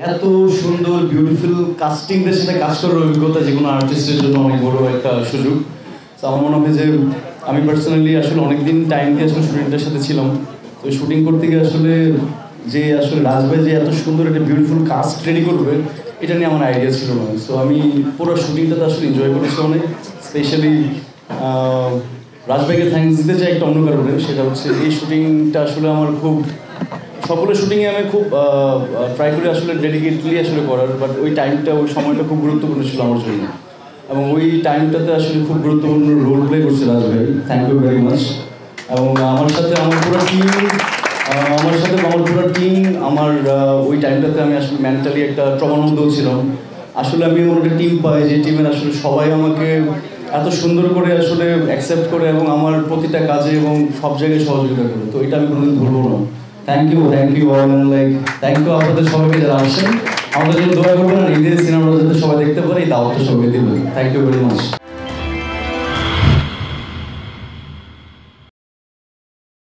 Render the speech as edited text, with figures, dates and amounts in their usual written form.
এত সুন্দর বিউটিফুল কাস্টিংদের সাথে কাজ করার অভিজ্ঞতা যে কোনো আর্টিস্টের জন্য অনেক বড় একটা সুযোগ। তো আমার মনে হয় যে আমি পার্সোনালি আসলে অনেকদিন টাইম দিয়ে আসলে শুটিংটার সাথে ছিলাম। তো শুটিং করতে গিয়ে আসলে রাজ ভাই যে এত সুন্দর একটা বিউটিফুল কাস্ট রেডি করবে এটা নিয়ে আমার আইডিয়া ছিল না। সো আমি পুরো শুটিংটাতে আসলে এনজয় করেছি অনেক। স্পেশালি রাজ ভাইকে থ্যাঙ্কস দিতে চাই একটা অন্য কারণে, সেটা হচ্ছে এই শুটিংটা আসলে আমার খুব সকলের শুটিংয়ে আমি খুব ট্রাই করি আসলে ডেডিকেটলি আসলে করার, বাট ওই টাইমটা ওই সময়টা খুব গুরুত্বপূর্ণ ছিল আমার জন্য, এবং ওই টাইমটাতে আসলে খুব গুরুত্বপূর্ণ রোল প্লে করছে রাজ ভাই। Thank you very much. এবং আমার সাথে আমার পুরো টিম আমার ওই টাইমটাতে আমি আসলে মেন্টালি একটা ট্রমার মধ্যেও ছিলাম। আসলে আমি এমন একটা টিম পাই যে টিমের আসলে সবাই আমাকে এত সুন্দর করে আসলে অ্যাকসেপ্ট করে এবং আমার প্রতিটা কাজে এবং সব জায়গায় সহযোগিতা করে। তো এটা আমি কোনোদিন ভুলবো না। Thank you all, thank you আপনাদের সবাইকে যারা আসছেন। আমাদের জন্য দোয়া করবেন আর ঈদের সিনেমাটা যাতে সবাই দেখতে পারে, এই দাওয়াতটা সবাই দিবেন। Thank you very much.